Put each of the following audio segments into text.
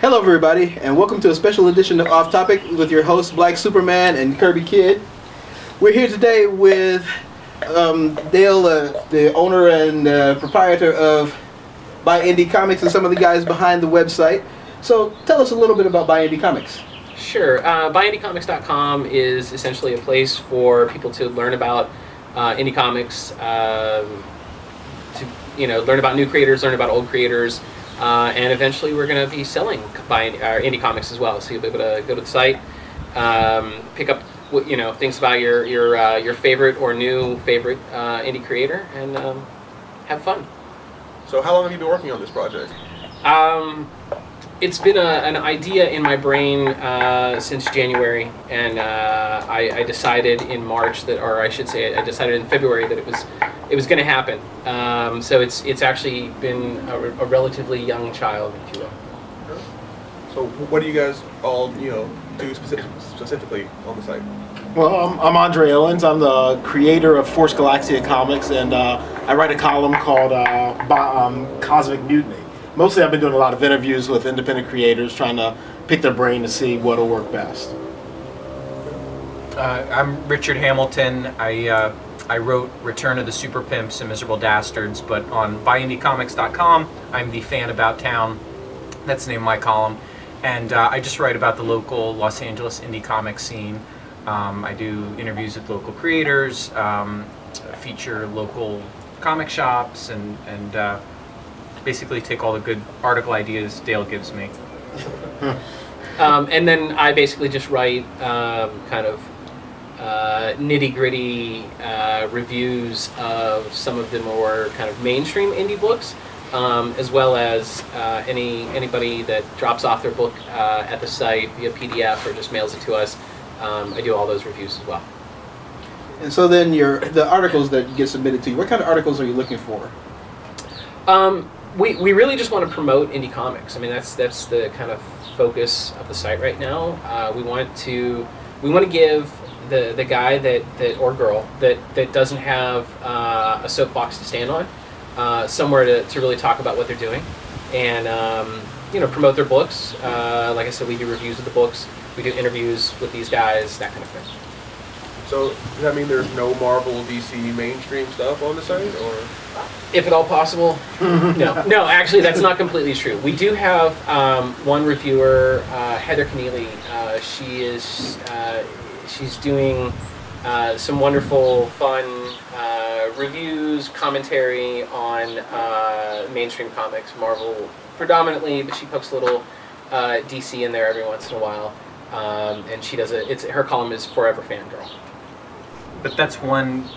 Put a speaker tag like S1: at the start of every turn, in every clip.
S1: Hello everybody, and welcome to a special edition of Off Topic with your hosts Black Superman and Kirby Kid. We're here today with Dale, the owner and proprietor of Buy Indie Comics, and some of the guys behind the website. So tell us a little bit about Buy Indie Comics.
S2: Sure. BuyIndieComics.com is essentially a place for people to learn about indie comics, to learn about new creators, learn about old creators. And eventually we're going to be selling our indie comics as well. So you'll be able to go to the site, pick up things about your favorite or new favorite indie creator, and have fun.
S3: So how long have you been working on this project?
S2: It's been an idea in my brain since January, and I decided in March that, or I should say, I decided in February that it was going to happen. So it's actually been a relatively young child, if you will.
S3: So what do you guys all do specifically on the site?
S4: Well, I'm Andre Owens. I'm the creator of Force Galaxia Comics, and I write a column called Cosmic Mutiny. Mostly I've been doing a lot of interviews with independent creators, trying to pick their brain to see what will work best.
S5: I'm Richard Hamilton. I wrote Return of the Super Pimps and Miserable Dastards, but on BuyIndieComics.com, I'm the fan about town. That's the name of my column. And I just write about the local Los Angeles indie comic scene. I do interviews with local creators, feature local comic shops, and basically take all the good article ideas Dale gives me.
S2: And then I basically just write kind of nitty-gritty reviews of some of the more kind of mainstream indie books, as well as anybody that drops off their book at the site via PDF or just mails it to us. I do all those reviews as well.
S1: And so then the articles that get submitted to you, what kind of articles are you looking for?
S2: We really just want to promote indie comics. I mean, that's the kind of focus of the site right now. We want to give the guy that or girl that doesn't have a soapbox to stand on somewhere to really talk about what they're doing, and promote their books. Like I said, we do reviews of the books. We do interviews with these guys, that kind of thing.
S3: So does that mean there's no Marvel, DC mainstream stuff on the site, or?
S2: If at all possible, no. Actually, that's not completely true. We do have one reviewer, Heather Keneally. She's doing some wonderful, fun reviews, commentary on mainstream comics, Marvel predominantly, but she pokes a little DC in there every once in a while. And she does her column is Forever Fangirl.
S5: But that's one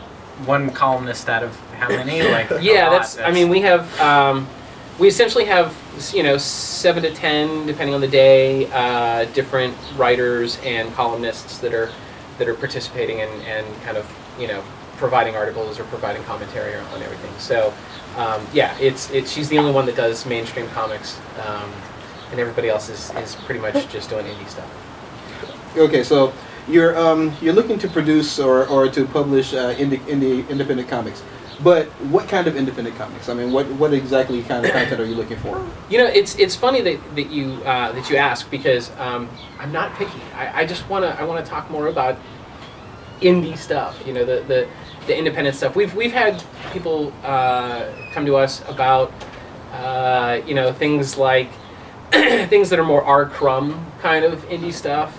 S5: columnist out of how many? Like
S2: yeah, I mean, we have we essentially have 7 to 10, depending on the day, different writers and columnists that are participating and kind of providing articles or providing commentary on everything. So yeah, she's the only one that does mainstream comics, and everybody else is pretty much just doing indie stuff.
S1: Okay, so you're looking to produce or to publish independent comics, but what kind of independent comics? I mean, what exactly kind of content are you looking for?
S2: It's funny that you ask, because I'm not picky. I just want to talk more about indie stuff. The independent stuff. We've had people come to us about things like things that are more R. Crumb kind of indie stuff.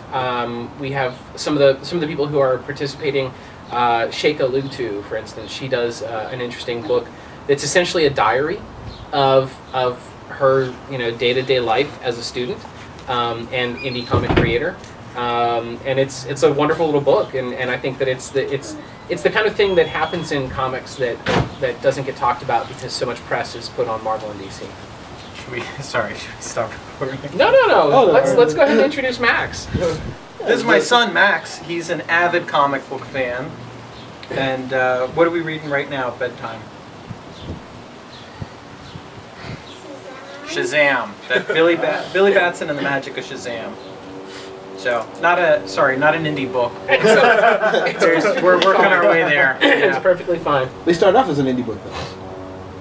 S2: We have some of the people who are participating. Sheikha Lutu, for instance, she does an interesting book that's essentially a diary of her day-to-day life as a student and indie comic creator. And it's a wonderful little book, and I think that it's the kind of thing that happens in comics that doesn't get talked about because so much press is put on Marvel and DC.
S5: Should we stop recording?
S2: No. Oh, let's go ahead and introduce Max.
S5: This is my son, Max. He's an avid comic book fan. And what are we reading right now at bedtime? Shazam. That Billy Batson and the Magic of Shazam. So, not an indie book. We're working our way there.
S2: It's
S5: Yeah.
S2: perfectly fine.
S1: They start off as an indie book, though.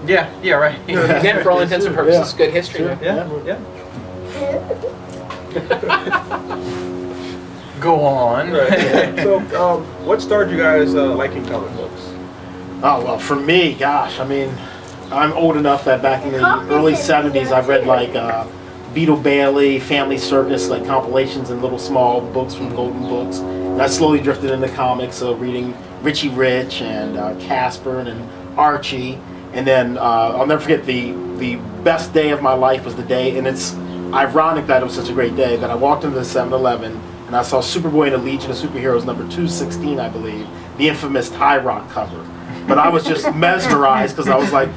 S5: Yeah, right.
S2: Again, for all intents and purposes, good history.
S4: Sure.
S2: There.
S5: Yeah. Go on.
S3: Right. So, what started you guys liking comic books?
S4: Oh, well, for me, gosh, I mean, I'm old enough that back in the early 70s, I've read like Beetle Bailey, Family Circus, like compilations and little small books from Golden Books. And I slowly drifted into comics, so reading Richie Rich and Casper and Archie. And then I'll never forget the best day of my life was the day, and it's ironic that it was such a great day, that I walked into the 7-Eleven and I saw Superboy and the Legion of Superheroes number 216, I believe, the infamous Tie Rock cover. But I was just mesmerized because I was like,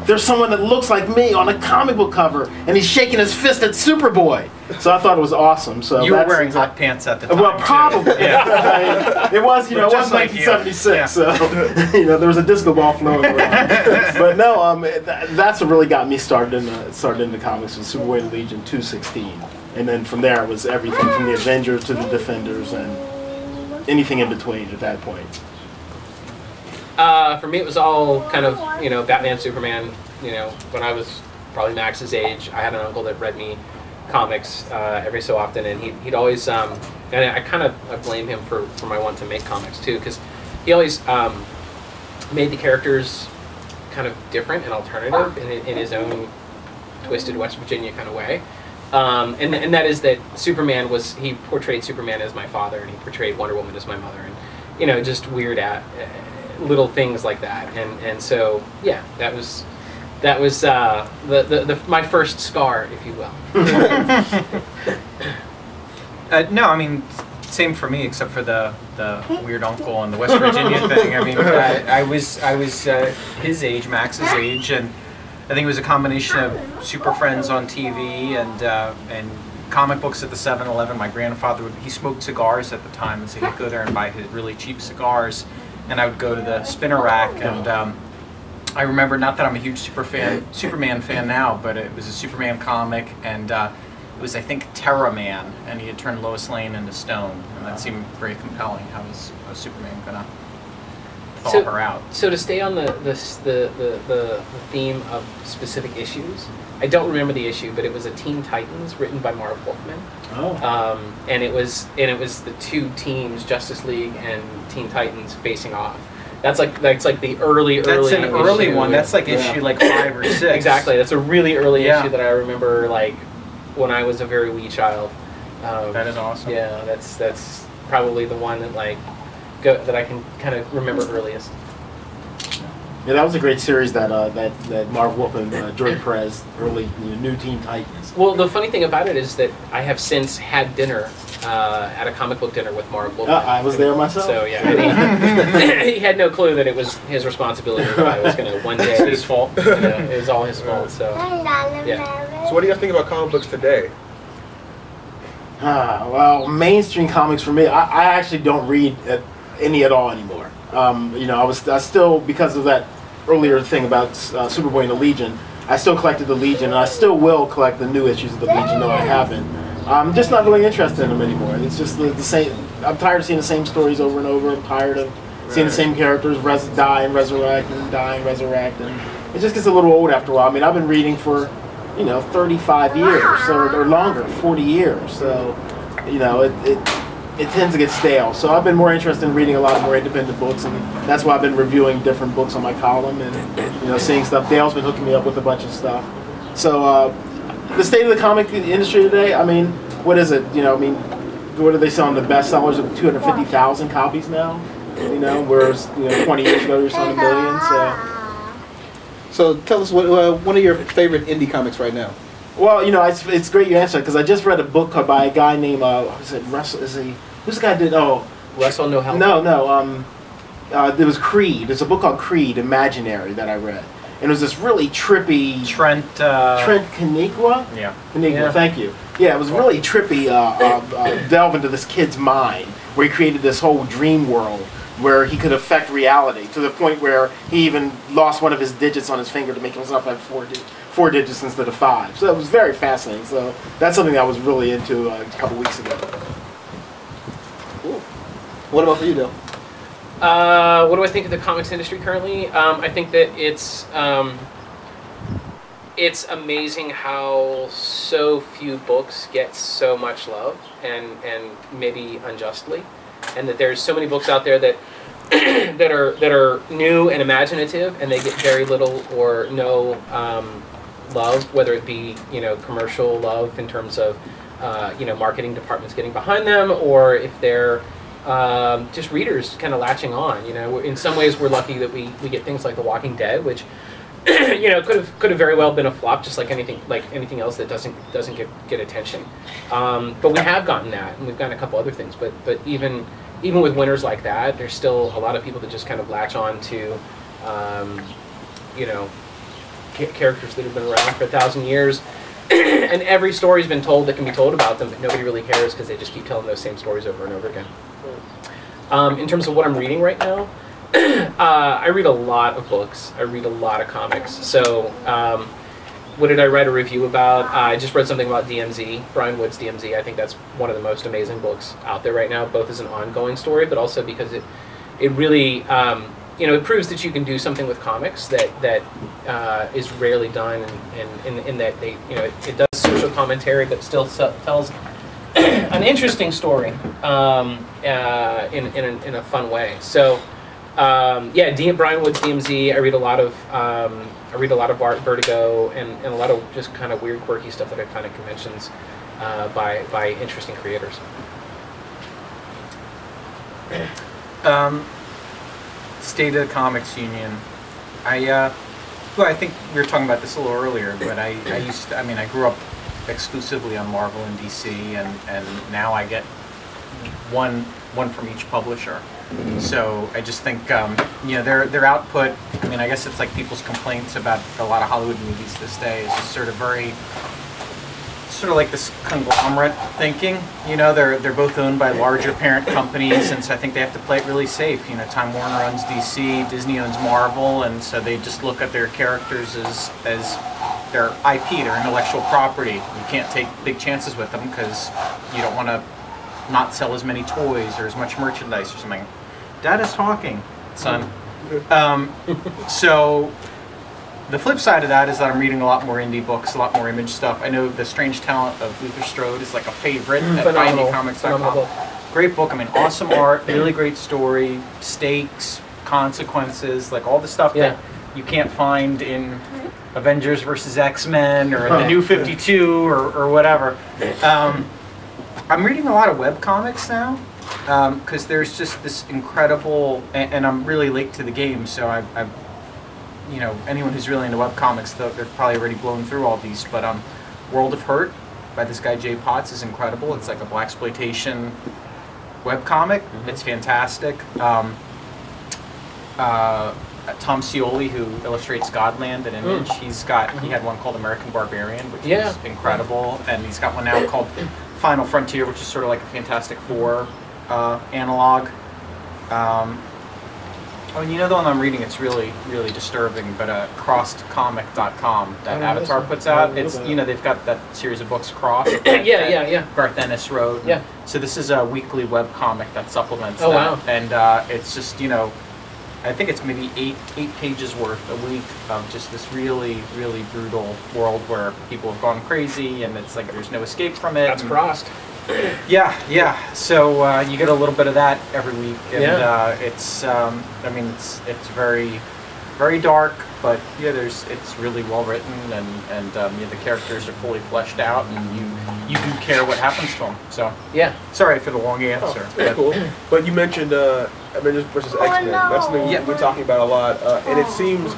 S4: there's someone that looks like me on a comic book cover, and he's shaking his fist at Superboy. So I thought it was awesome. So
S5: You were wearing hot pants at the time.
S4: Well, probably.
S5: Yeah.
S4: It was, you know, it was
S5: Just like you.
S4: 1976, so you know there was a disco ball flowing around. But no, that's what really got me started into comics, was Superboy and the Legion 216, and then from there it was everything from the Avengers to the Defenders and anything in between at that point.
S2: For me, it was all kind of, you know, Batman, Superman. You know, when I was probably Max's age, I had an uncle that read me comics every so often, and he'd always, and I kind of blame him for my want to make comics too, because he always made the characters kind of different and alternative in his own twisted West Virginia kind of way. And that is that Superman he portrayed Superman as my father, and he portrayed Wonder Woman as my mother, and, you know, just weird little things like that, and so yeah, that was my first scar, if you will.
S5: No, I mean, same for me, except for the weird uncle and the West Virginia thing. I mean, I was his age, Max's age, and I think it was a combination of Super Friends on TV and comic books at the 7-Eleven. My grandfather he smoked cigars at the time, and so he'd go there and buy his really cheap cigars. And I would go to the spinner rack, and I remember, not that I'm a huge Superman fan now, but it was a Superman comic, and it was, I think, Terra Man, and he had turned Lois Lane into stone, and that seemed very compelling. How was Superman gonna thaw her out?
S2: So to stay on the theme of specific issues, I don't remember the issue, but it was a Teen Titans written by Marv Wolfman.
S4: Oh.
S2: And it was the two teams, Justice League and Teen Titans, facing off. That's like the early.
S5: That's an early
S2: issue.
S5: one. That's like issue like 5 or 6.
S2: Exactly. That's a really early issue that I remember, like, when I was a very wee child.
S5: That is awesome.
S2: Yeah, that's probably the one that I can kind of remember earliest.
S4: Yeah, that was a great series that Marv Wolfman, George Perez, early New Teen Titans.
S2: Well, the funny thing about it is that I have since had dinner at a comic book dinner with Marv Wolfman.
S4: I was there myself.
S2: So yeah, he had no clue that it was his responsibility. That I was going to one day.
S5: It's his fault.
S2: You know, it was all his fault. So
S3: Yeah. So what do you guys think about comic books today?
S4: Well, mainstream comics for me, I actually don't read any at all anymore. You know, I still, because of that earlier thing about Superboy and the Legion, I still collected the Legion, and I still will collect the new issues of the Legion, though I haven't. I'm just not really interested in them anymore. It's just the same. I'm tired of seeing the same stories over and over. I'm tired of seeing the same characters die and resurrect and die and resurrect, and it just gets a little old after a while. I mean, I've been reading for, 35 years or longer, 40 years. So, it tends to get stale. So I've been more interested in reading a lot more independent books, and that's why I've been reviewing different books on my column and seeing stuff. Dale's been hooking me up with a bunch of stuff. So the state of the comic industry today, I mean, what is it? What are they selling? The bestsellers of 250,000 copies now? Whereas 20 years ago you're selling 1 million.
S1: So tell us one of your favorite indie comics right now.
S4: Well, it's great you answered, because I just read a book by a guy named who's the guy did? Oh,
S2: Russell No Help.
S4: No. There was Creed. There's a book called Creed, Imaginary, that I read, and it was this really trippy.
S5: Trent
S4: Kaniqua.
S5: Yeah.
S4: Kaniqua.
S2: Yeah.
S4: Thank you. Yeah, it was really trippy. Delve into this kid's mind, where he created this whole dream world where he could affect reality, to the point where he even lost one of his digits on his finger to make himself have four digits instead of 5. So it was very fascinating. So that's something I was really into a couple weeks ago.
S1: Cool. What about for you, Dale?
S2: What do I think of the comics industry currently? I think that it's amazing how so few books get so much love, and maybe unjustly, and that there's so many books out there that that are new and imaginative, and they get very little or no love, whether it be commercial love in terms of marketing departments getting behind them, or if they're just readers kind of latching on. In some ways we're lucky that we get things like The Walking Dead, which could have very well been a flop, just like anything else that doesn't get attention. But we have gotten that, and we've gotten a couple other things. But even with winners like that, there's still a lot of people that just kind of latch on to characters that have been around for 1,000 years, and every story's been told that can be told about them, but nobody really cares because they just keep telling those same stories over and over again. In terms of what I'm reading right now, I read a lot of books. I read a lot of comics. So what did I write a review about? I just read something about DMZ, Brian Wood's DMZ. I think that's one of the most amazing books out there right now, both as an ongoing story, but also because it really it proves that you can do something with comics that is rarely done, and in that it does social commentary, but still tells an interesting story in a fun way. So Brian Wood's DMZ. I read a lot of art, Vertigo, and a lot of just kind of weird, quirky stuff that I find at conventions by interesting creators.
S5: State of the Comics Union. I think we were talking about this a little earlier, but I grew up exclusively on Marvel and DC, and now I get one from each publisher. So I just think their output. I mean, I guess it's like people's complaints about a lot of Hollywood movies this day is just sort of like this conglomerate thinking. They're both owned by larger parent companies, and so I think they have to play it really safe. Time Warner owns DC, Disney owns Marvel, and so they just look at their characters as their IP, their intellectual property. You can't take big chances with them because you don't want to not sell as many toys or as much merchandise or something. Dad is talking, son. So the flip side of that is that I'm reading a lot more indie books, a lot more image stuff. I know The Strange Talent of Luther Strode is like a favorite at BuyIndieComics.com. Great book. I mean, awesome art, really great story, stakes, consequences, like all the stuff that you can't find in Avengers versus X-Men or the New 52 or whatever. I'm reading a lot of webcomics now because there's just this incredible, and I'm really late to the game, so I've anyone who's really into webcomics, they're probably already blown through all these, but World of Hurt by this guy Jay Potts is incredible. It's like a blaxploitation webcomic. It's fantastic. Tom Scioli, who illustrates Godland and Image, he had one called American Barbarian, which is incredible, and he's got one now called Final Frontier, which is sort of like a Fantastic Four analog. The one I'm reading, it's really, really disturbing, but CrossedComic.com that Avatar puts out, it's, they've got that series of books, Crossed, Garth Ennis wrote. Yeah. So this is a weekly webcomic that supplements that. Wow. And it's just, I think it's maybe eight pages worth a week of just this really, really brutal world where people have gone crazy, and it's like there's no escape from it.
S2: That's Crossed.
S5: Yeah. So you get a little bit of that every week, and it's it's very, very dark, but it's really well written, and the characters are fully fleshed out, and you do care what happens to them. So sorry for the long answer.
S3: That's cool. But you mentioned Avengers versus X-Men. That's something we're talking about a lot, and it seems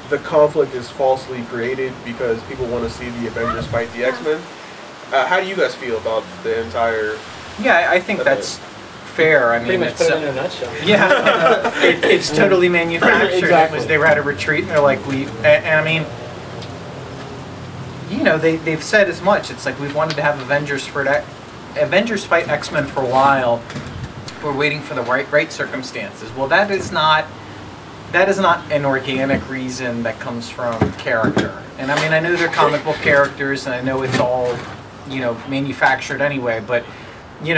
S3: the conflict is falsely created because people want to see the Avengers fight the X-Men. How do you guys feel about the entire?
S5: Yeah, I think that's fair. I mean,
S2: pretty much put it in a nutshell.
S5: Yeah, it's totally manufactured.
S2: Exactly.
S5: They were at a retreat, and they're like, I mean, they've said as much. It's like we've wanted to have Avengers fight X-Men for a while. We're waiting for the right circumstances. Well, that is not an organic reason that comes from character. And I mean, I know they're comic book characters, and I know it's all manufactured anyway, but they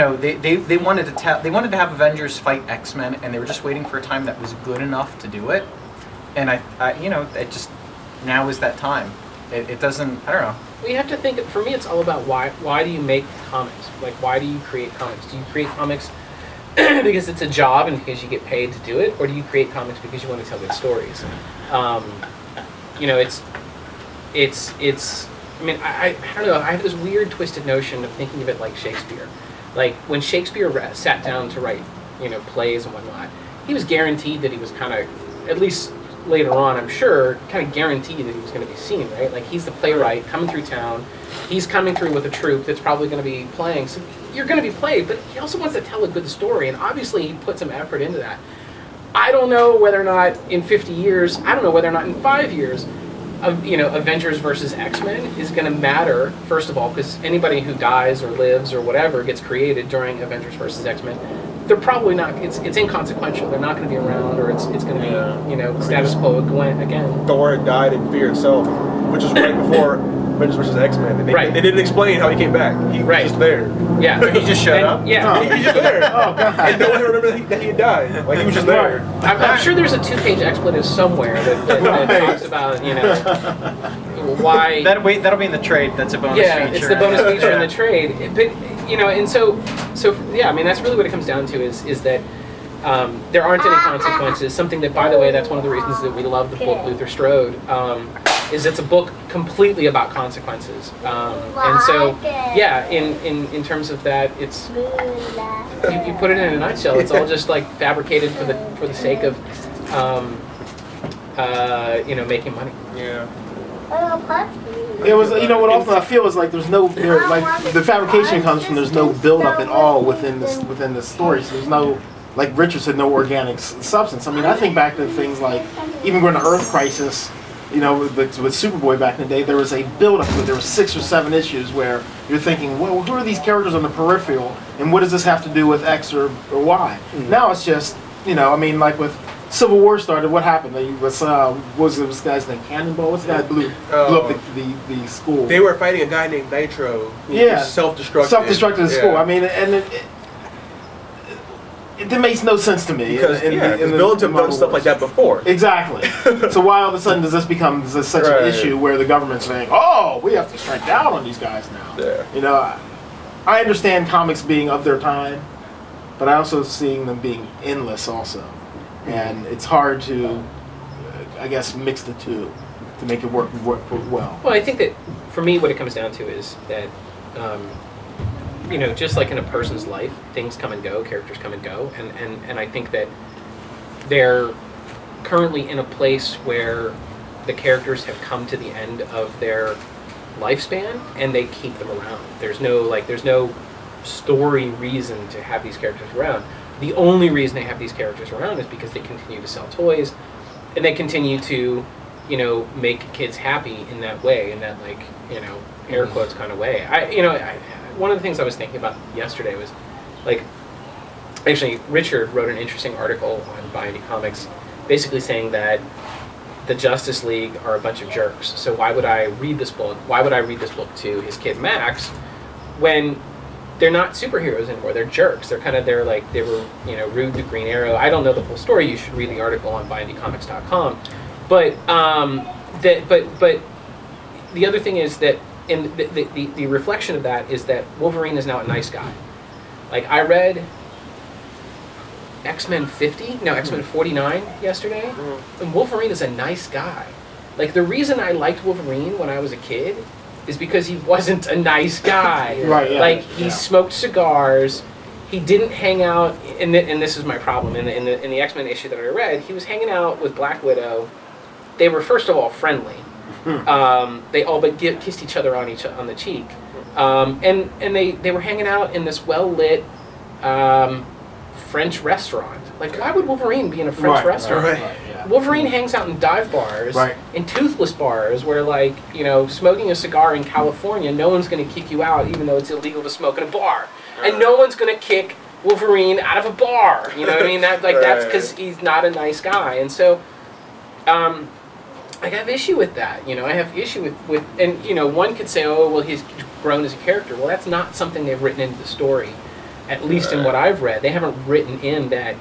S5: wanted to have Avengers fight X-Men, and they were just waiting for a time that was good enough to do it. And I it just now is that time. It doesn't. I don't know.
S2: We have to think. For me, it's all about why. Why do you make comics? Like, why do you create comics? Do you create comics because it's a job and because you get paid to do it, or do you create comics because you want to tell good stories? You know, it's. I mean, I don't know. I have this weird, twisted notion of thinking of it like Shakespeare. Like when Shakespeare sat down to write, you know, plays and whatnot, he was guaranteed that he was kind of, at least later on, I'm sure, kind of guaranteed that he was going to be seen, right? Like he's the playwright coming through town. He's coming through with a troupe that's probably going to be playing. So you're going to be played, but he also wants to tell a good story, and obviously he put some effort into that. I don't know whether or not in 50 years, I don't know whether or not in 5 years, you know, Avengers versus X-Men is going to matter, first of all, because anybody who dies or lives or whatever gets created during Avengers versus X-Men, they're probably not, it's inconsequential. They're not going to be around, or it's going to be, you know, status quo again.
S3: Thor died in Fear itself, which is right before Avengers vs. X-Men. They didn't explain how he came back. He was just there.
S2: Yeah.
S5: He just showed up?
S2: Yeah.
S3: He was just there. Oh, God. And no one remembered that he had died. Like, he was just there.
S2: I'm sure there's a 2-page expletive somewhere that talks about, you know, why...
S5: That'll be in the trade. That's a bonus feature.
S2: Yeah, it's the bonus feature in the trade. But, you know, and so yeah, I mean, that's really what it comes down to is that there aren't any consequences. Something that, by the way, that's one of the reasons that we love the book Luther Strode, is it's a book completely about consequences. And so, yeah, in terms of that, it's you put it in a nutshell. It's all just like fabricated for the sake of you know, making money.
S3: Yeah.
S4: It was, you know, what often I feel is like there's no, like the fabrication comes from there's no build up at all within the story. So there's no, like Richard said, no organic substance. I mean, I think back to things like even going to Earth Crisis, you know, with Superboy back in the day, there was a build up. There were 6 or 7 issues where you're thinking, well, who are these characters on the peripheral, and what does this have to do with X or Y? Now it's just, you know, I mean, like with Civil War started, what happened? What was this guy's name? Cannonball? What's the guy that blew up the school?
S3: They were fighting a guy named Nitro who was self-destructed.
S4: Self-destructed the school. I mean, and it makes no sense to me.
S3: Because villains have done stuff like that before.
S4: Exactly. So why all of a sudden does this become such an issue where the government's saying, oh, we have to strike down on these guys now?
S3: Yeah.
S4: You know, I understand comics being of their time, but I also seeing them being endless also. And it's hard to, I guess, mix the two to make it work well.
S2: Well, I think that for me, what it comes down to is that, you know, just like in a person's life, things come and go, characters come and go, and I think that they're currently in a place where the characters have come to the end of their lifespan, and they keep them around. There's no story reason to have these characters around. The only reason they have these characters around is because they continue to sell toys, and they continue to, you know, make kids happy in that way, in that, like, you know, air quotes kind of way. One of the things I was thinking about yesterday was, like, actually, Richard wrote an interesting article on Buy Indie Comics, basically saying that the Justice League are a bunch of jerks. So why would I read this book? Why would I read this book to his kid Max when they're not superheroes anymore? They're jerks. They were, you know, rude to Green Arrow. I don't know the full story. You should read the article on buyindiecomics.com. But the other thing is that, and the reflection of that is that Wolverine is now a nice guy. Like, I read X-Men 49 yesterday, and Wolverine is a nice guy. Like, the reason I liked Wolverine when I was a kid is because he wasn't a nice guy.
S4: Right, yeah.
S2: Like, he smoked cigars. He didn't hang out, and this is my problem. In the X-Men issue that I read, he was hanging out with Black Widow. They were, first of all, friendly. They all but kissed each other on the cheek, and they were hanging out in this well-lit French restaurant. Like, why would Wolverine be in a French restaurant?
S4: Right, yeah.
S2: Wolverine hangs out in dive bars, in toothless bars, where, like, you know, smoking a cigar in California, no one's going to kick you out, even though it's illegal to smoke in a bar, and no one's going to kick Wolverine out of a bar. You know what I mean? That's because he's not a nice guy, and so. I have issue with that, you know. I have issue with, and you know, one could say, oh, well, he's grown as a character. Well, that's not something they've written into the story, at least in what I've read. They haven't written in that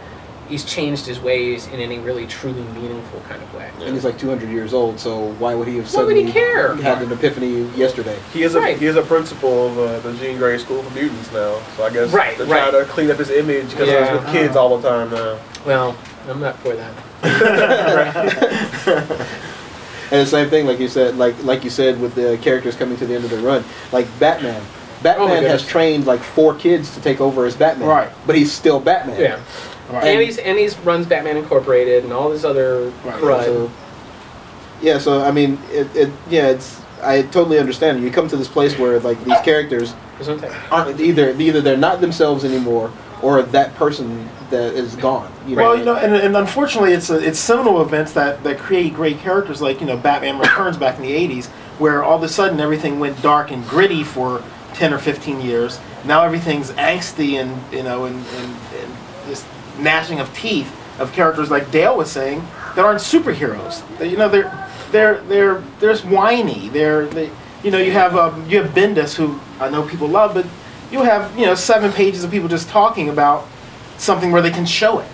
S2: he's changed his ways in any really truly meaningful kind of way.
S1: And he's like 200 years old, so why would he have
S2: Why would
S1: suddenly
S2: he care?
S1: had an epiphany yesterday?
S3: He is a principal of the Jean Grey School for Mutants now, so I guess they're trying to clean up his image because he's with kids all the time now.
S2: Well, I'm not for that.
S1: And the same thing, like you said, like you said, with the characters coming to the end of their run, like Batman. Batman has trained like 4 kids to take over as Batman,
S4: right?
S1: But he's still Batman.
S2: Yeah, right. And he's runs Batman Incorporated and all this other crud.
S1: So, yeah, so I mean, I totally understand. You come to this place where like these characters aren't either they're not themselves anymore, or that person that is gone.
S4: Well, and unfortunately, it's seminal events that create great characters, like Batman Returns back in the '80s, where all of a sudden everything went dark and gritty for 10 or 15 years. Now everything's angsty and this gnashing of teeth of characters like Dale was saying that aren't superheroes. They're just whiny. You have Bendis, who I know people love, but you have 7 pages of people just talking about something where they can show it.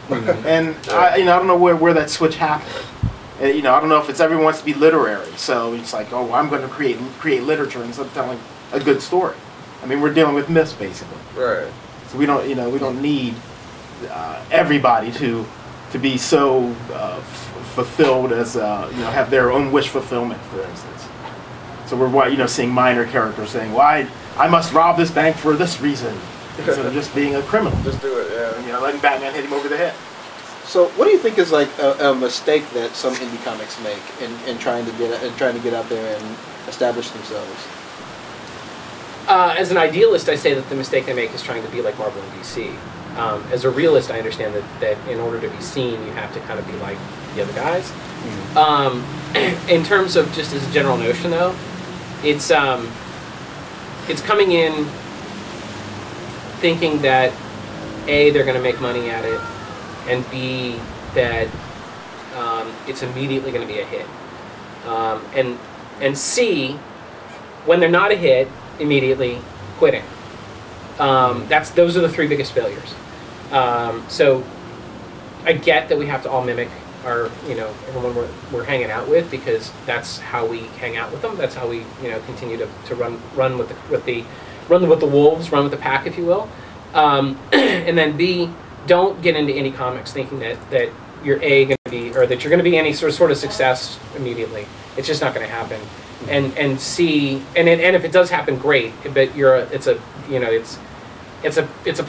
S4: Mm-hmm. And I don't know where that switch happened. I don't know if it's everyone wants to be literary, so it's like, oh, I'm going to create literature instead of telling a good story. I mean, we're dealing with myths basically.
S3: Right.
S4: So we don't need everybody to be so fulfilled as have their own wish fulfillment, for instance. So we're seeing minor characters saying, "Well, I must rob this bank for this reason," instead of just being a criminal.
S3: Just do it, yeah.
S4: Letting Batman hit him over the head.
S1: So, what do you think is like a mistake that some indie comics make in trying to get out there and establish themselves?
S2: As an idealist, I say that the mistake they make is trying to be like Marvel and DC. As a realist, I understand that in order to be seen, you have to kind of be like the other guys. Mm-hmm. In terms of just as a general notion, though, it's coming in thinking that A, they're going to make money at it, and B, that it's immediately going to be a hit, and C, when they're not a hit, immediately quitting. Those are the 3 biggest failures. So I get that we have to all mimic our everyone we're hanging out with, because that's how we hang out with them. That's how we continue to run with the wolves, run with the pack, if you will. And then B, don't get into indie comics thinking that you're going to be, or that you're going to be any sort of success immediately. It's just not going to happen. And C, and if it does happen, great. But it's a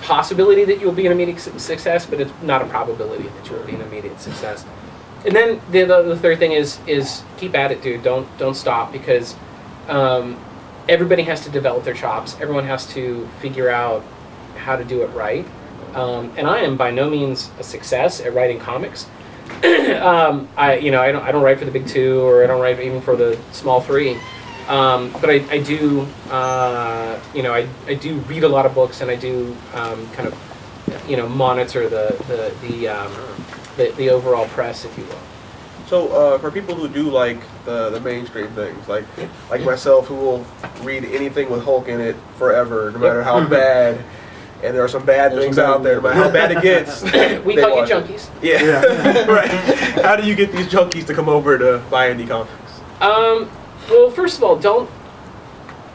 S2: possibility that you'll be an immediate success, but it's not a probability that you will be an immediate success. And then the third thing is keep at it, dude. Don't stop, because everybody has to develop their chops. Everyone has to figure out how to do it right. And I am by no means a success at writing comics. I don't write for the big 2, or I don't write even for the small 3. But I do I do read a lot of books, and I do kind of monitor the overall press, if you will.
S3: So for people who do like the mainstream things, like myself, who will read anything with Hulk in it forever, no matter how bad. And there are some bad things out there, no matter how bad it gets.
S2: We call you junkies.
S3: Yeah. Right. How do you get these junkies to come over to buy indie comics?
S2: Well, first of all,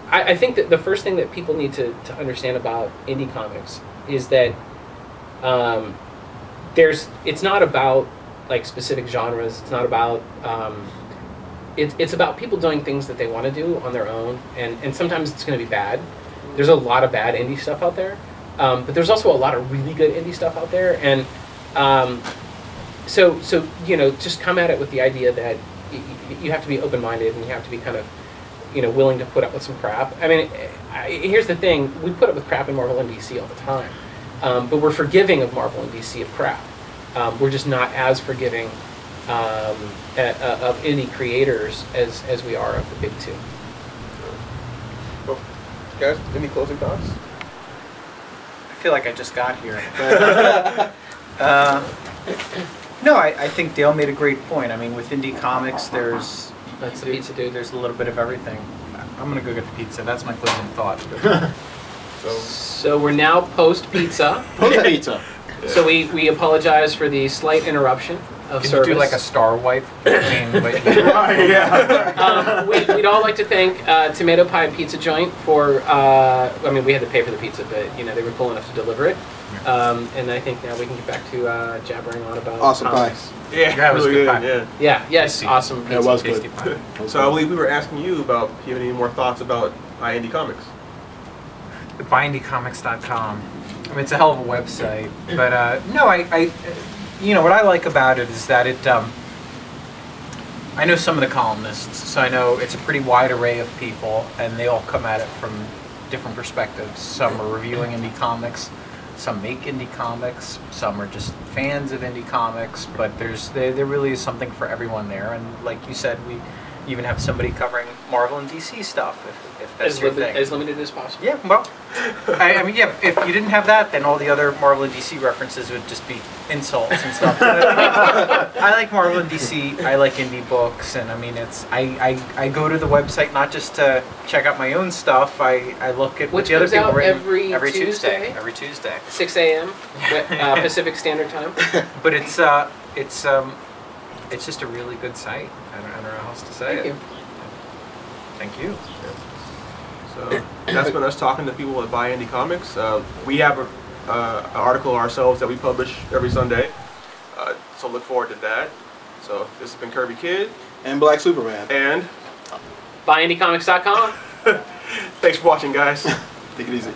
S2: I think that the first thing that people need to understand about indie comics is that it's not about like specific genres. It's not about it's about people doing things that they want to do on their own, and sometimes it's going to be bad. There's a lot of bad indie stuff out there. But there's also a lot of really good indie stuff out there, and so just come at it with the idea that you have to be open-minded, and you have to be kind of willing to put up with some crap. I mean, here's the thing: we put up with crap in Marvel and DC all the time, but we're forgiving of Marvel and DC of crap. We're just not as forgiving of indie creators as we are of the big 2.
S3: Well, guys, any closing thoughts?
S6: I feel like I just got here. No, I think Dale made a great point. I mean, with indie comics, there's
S2: That's the pizza, dude.
S6: There's a little bit of everything. I'm gonna go get the pizza. That's my closing thought.
S2: So we're now post pizza.
S1: Post pizza.
S2: So we apologize for the slight interruption of
S5: Can
S2: service.
S5: you do like a star wipe?
S2: We'd all like to thank Tomato Pie Pizza Joint for, I mean, we had to pay for the pizza, but, you know, they were cool enough to deliver it. And I think now we can get back to jabbering on about
S1: Awesome
S2: comics.
S1: pie.
S3: Yeah,
S5: it was
S3: really
S5: good
S3: good.
S5: pie.
S3: Yeah.
S2: Yeah, yes,
S5: Tasty.
S2: awesome
S4: Yeah,
S2: pizza.
S4: it was good.
S5: Tasty pie.
S3: So I believe we were asking you about if you have any more thoughts about Indie Comics.
S5: BuyIndieComics.com. I mean, it's a hell of a website, but no, I, you know, what I like about it is that it. I know some of the columnists, so I know it's a pretty wide array of people, and they all come at it from different perspectives. Some are reviewing indie comics, some make indie comics, some are just fans of indie comics, but there really is something for everyone there. And like you said, we even have somebody covering Marvel and DC stuff, if that's your thing.
S2: As limited as possible.
S5: Yeah, well, I mean, yeah, if you didn't have that, then all the other Marvel and DC references would just be insults and stuff. I like Marvel and DC, I like indie books, and I mean, I go to the website not just to check out my own stuff, I look at what
S2: Which
S5: the other
S2: comes
S5: people
S2: out
S5: written
S2: every
S5: Tuesday.
S2: Tuesday?
S5: Every Tuesday.
S2: 6 a.m. Pacific Standard Time.
S5: But it's just a really good site. I don't know how else to say
S2: Thank
S5: it.
S2: you.
S5: Thank you.
S3: So that's been us talking to people that buy indie comics. We have an article ourselves that we publish every Sunday, so look forward to that. So this has been Kirby Kid
S1: And Black Superman.
S3: and
S2: BuyIndieComics.com.
S3: thanks for watching, guys.
S1: Take it easy.